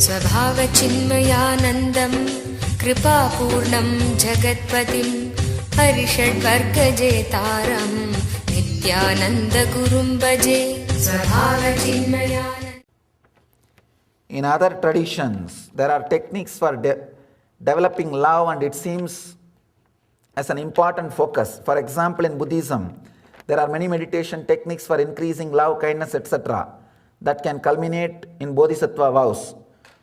स्वभावचिन्मयानन्दं कृपापूर्णं जगत्पतिं हरिषड्वर्गजेतारं नित्यानन्दगुरुं भजे स्वभावचिन्मयानन्द. In other traditions, there are techniques for developing love, and it seems as an important focus. For example, in Buddhism, there are many meditation techniques for increasing love, kindness, etc. that can culminate in Bodhisattva vows.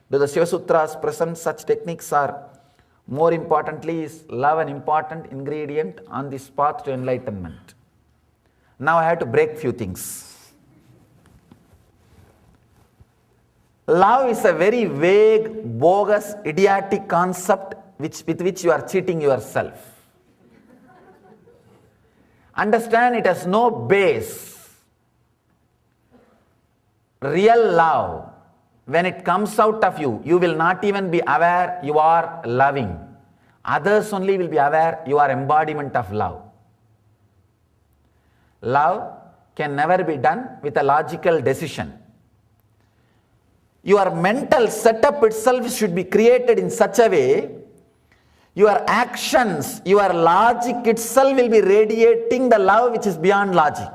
Do the Shiva Sutras present such techniques, or more importantly, is love an important ingredient on this path to enlightenment? Now I have to break few things. Love is a very vague, bogus, idiotic concept with which you are cheating yourself. Understand, it has no base. Real love, when it comes out of you, you will not even be aware you are loving. Others only will be aware you are embodiment of love. Love can never be done with a logical decision. Your mental setup itself should be created in such a way, your actions, your logic itself will be radiating the love which is beyond logic.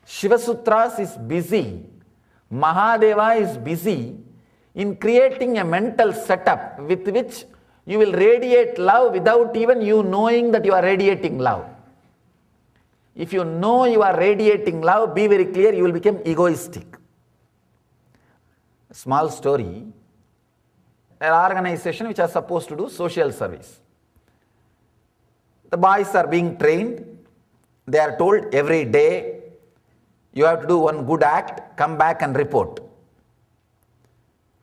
Shiva Sutras is busy, Mahadeva is busy in creating a mental setup with which you will radiate love without even you knowing that you are radiating love. If you know you are radiating love, be very clear, you will become egoistic. Small story, an organization which are supposed to do social service. The boys are being trained. They are told every day, you have to do one good act, come back and report.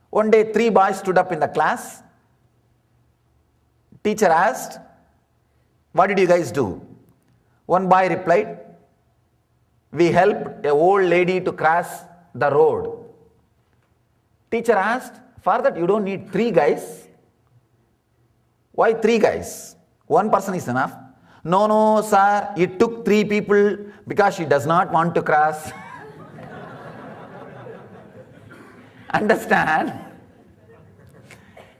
One day 3 boys stood up in the class. Teacher asked, what did you guys do? One boy replied, we helped an old lady to cross the road. Teacher asked, for that you don't need 3 guys. Why 3 guys? 1 person is enough. No, sir, it took 3 people because she does not want to cross. Understand?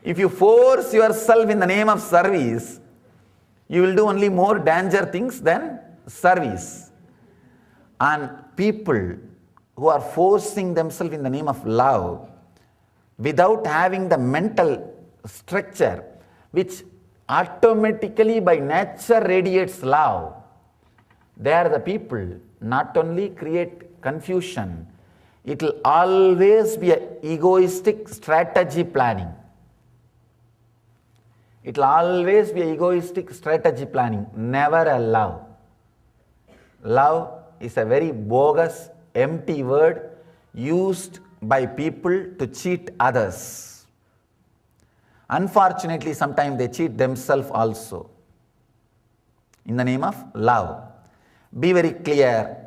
If you force yourself in the name of service, you will do only more danger things than service. And people who are forcing themselves in the name of love, without having the mental structure which automatically by nature radiates love, they are the people not only create confusion, it will always be an egoistic strategy planning. It will always be egoistic strategy planning, never a love. Love is a very bogus, empty word used by people to cheat others. Unfortunately, sometimes they cheat themselves also in the name of love. Be very clear.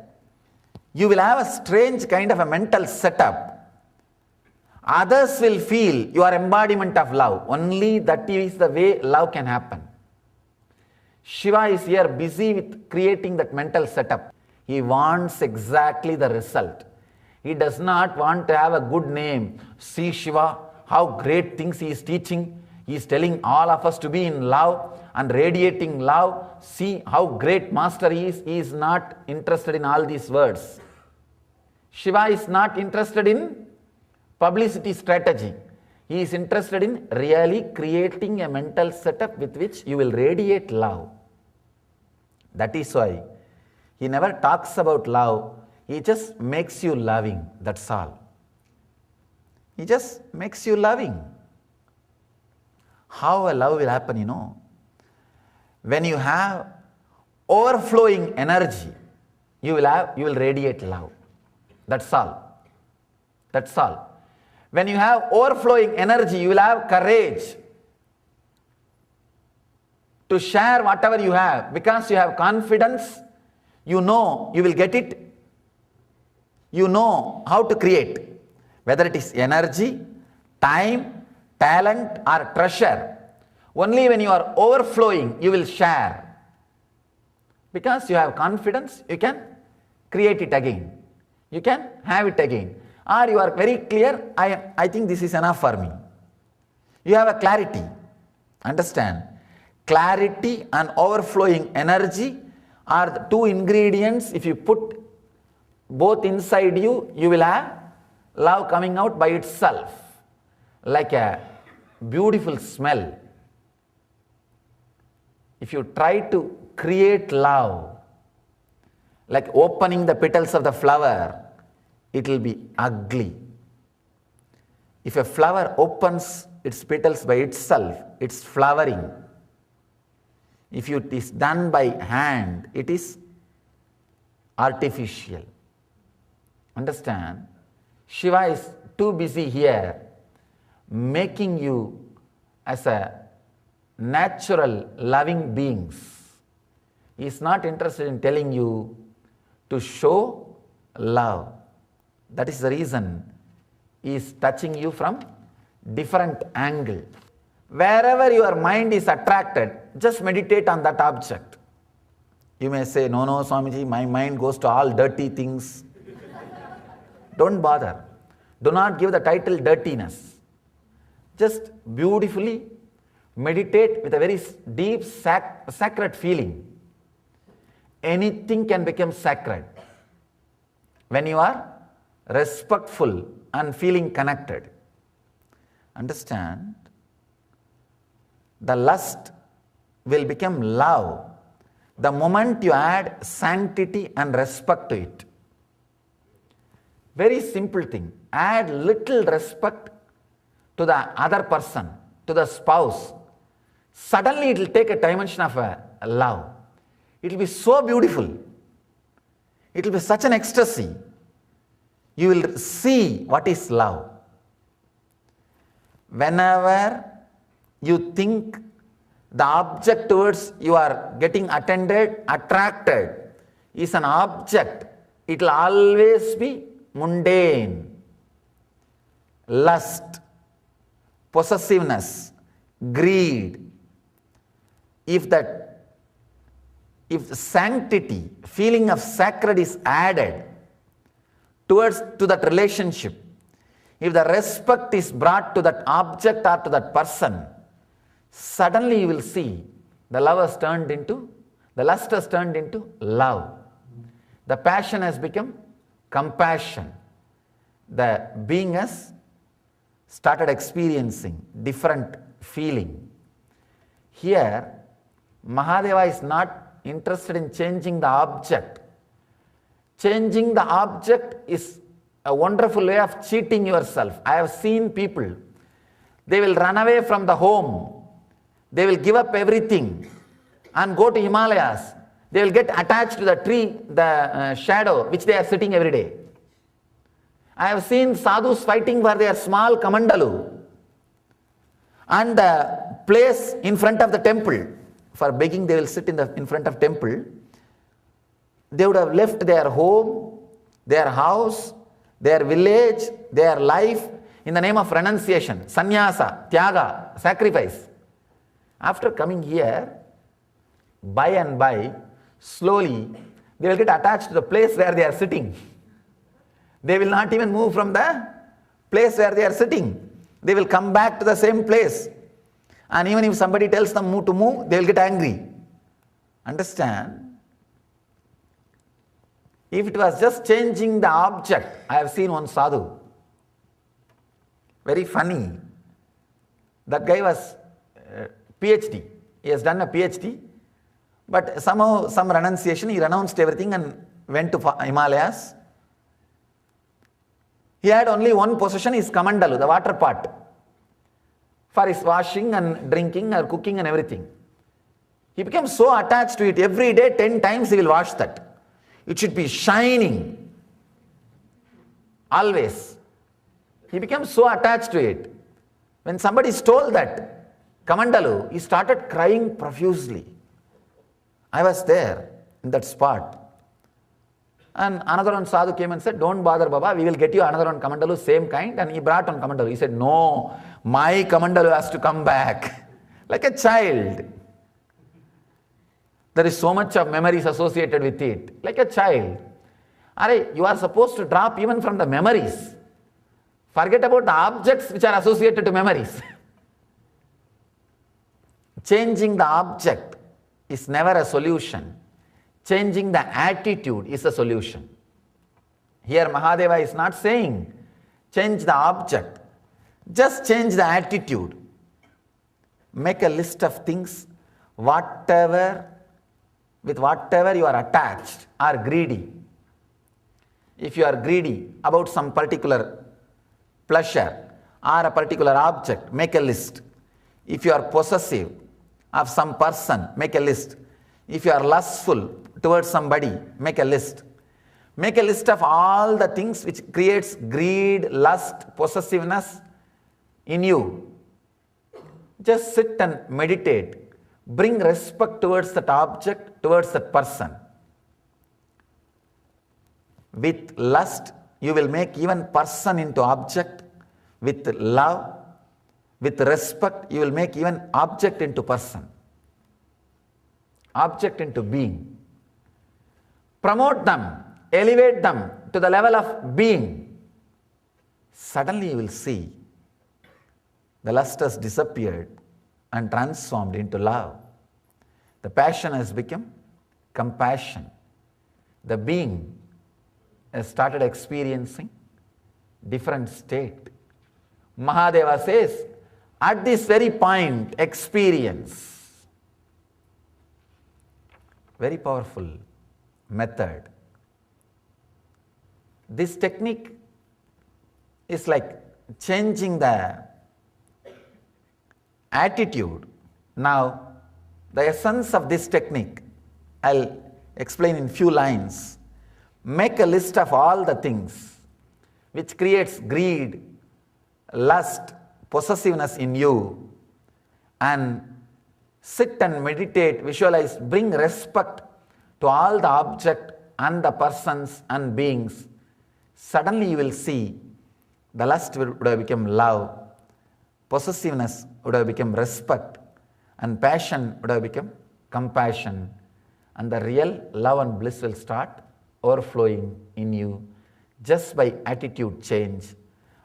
You will have a strange kind of a mental setup. Others will feel you are embodiment of love. Only that is the way love can happen. Shiva is here busy with creating that mental setup. He wants exactly the result. He does not want to have a good name. See Shiva, how great things he is teaching. He is telling all of us to be in love and radiating love. See how great master he is. He is not interested in all these words. Shiva is not interested in publicity strategy. He is interested in really creating a mental setup with which you will radiate love. That is why he never talks about love. He just makes you loving, that's all. He just makes you loving. How a love will happen, you know? When you have overflowing energy, you will radiate love. That's all. That's all. When you have overflowing energy, you will have courage to share whatever you have, because you have confidence, you know you will get it. You know how to create, whether it is energy, time, talent or treasure. Only when you are overflowing, you will share. Because you have confidence, you can create it again. You can have it again. or you are very clear, I think this is enough for me. You have a clarity. Understand? Clarity and overflowing energy are the two ingredients. If you put both inside you, you will have love coming out by itself, like a beautiful smell. If you try to create love, like opening the petals of the flower, it will be ugly. If a flower opens its petals by itself, it's flowering. If it is done by hand, it is artificial. Understand? Shiva is too busy here making you as a natural loving beings. He is not interested in telling you to show love. That is the reason he is touching you from different angle. Wherever your mind is attracted, just meditate on that object. You may say, no, Swamiji, my mind goes to all dirty things. Don't bother. Do not give the title dirtiness. Just beautifully meditate with a very deep sacred feeling. Anything can become sacred when you are respectful and feeling connected. Understand? The lust will become love the moment you add sanctity and respect to it. Very simple thing. Add little respect to the other person, to the spouse. Suddenly it will take a dimension of a love. It will be so beautiful. It will be such an ecstasy. You will see what is love. Whenever you think the object towards you are getting attracted is an object, it will always be mundane. Lust, possessiveness, greed. If sanctity, feeling of sacred is added to that relationship, if the respect is brought to that object or to that person, suddenly you will see the lust has turned into love. The passion has become compassion. The being has started experiencing different feeling. Here, Mahadeva is not interested in changing the object. Changing the object is a wonderful way of cheating yourself. I have seen people, they will run away from the home, they will give up everything and go to Himalayas. They will get attached to the tree, the shadow which they are sitting every day. I have seen sadhus fighting for their small kamandalu and the place in front of the temple. For begging, they will sit in front of temple. They would have left their home, their house, their village, their life in the name of renunciation, sannyasa, tyaga, sacrifice. After coming here, by and by, slowly, they will get attached to the place where they are sitting. They will not even move from the place where they are sitting. They will come back to the same place. And even if somebody tells them to move, they will get angry. Understand? If it was just changing the object, I have seen one sadhu, very funny. That guy was PhD. He has done a PhD, but somehow some renunciation, he renounced everything and went to Himalayas. He had only one possession, his kamandalu, the water pot, for his washing and drinking or cooking and everything. He became so attached to it. Every day 10 times he will wash that. It should be shining always. He became so attached to it. When somebody stole that kamandalu, he started crying profusely. I was there in that spot. And another one sadhu came and said, don't bother Baba, we will get you another one kamandalu, same kind. And he brought one kamandalu. He said, no, my kamandalu has to come back. Like a child. There is so much of memories associated with it. Like a child. You are supposed to drop even from the memories. Forget about the objects which are associated to memories. Changing the object is never a solution. Changing the attitude is a solution. Here Mahadeva is not saying change the object, just change the attitude. Make a list of things, with whatever you are attached or greedy. If you are greedy about some particular pleasure or a particular object, make a list. If you are possessive of some person, make a list. If you are lustful towards somebody, make a list. Make a list of all the things which creates greed, lust, possessiveness in you. Just sit and meditate. Bring respect towards that object, towards that person. With lust, you will make even person into object. With love, with respect, you will make even object into person. Object into being. Promote them, elevate them to the level of being. Suddenly you will see the lust has disappeared and transformed into love. The passion has become compassion. The being has started experiencing different state. Mahadeva says, at this very point, experience. Very powerful method. This technique is like changing the attitude. Now, the essence of this technique, I'll explain in few lines. Make a list of all the things which creates greed, lust, possessiveness in you, and sit and meditate, visualize, bring respect to all the object and the persons and beings. Suddenly you will see the lust would have become love, possessiveness would have become respect, and passion would have become compassion, and the real love and bliss will start overflowing in you just by attitude change.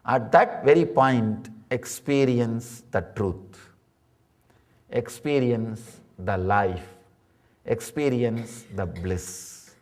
At that very point, experience the truth, experience the life, experience the bliss.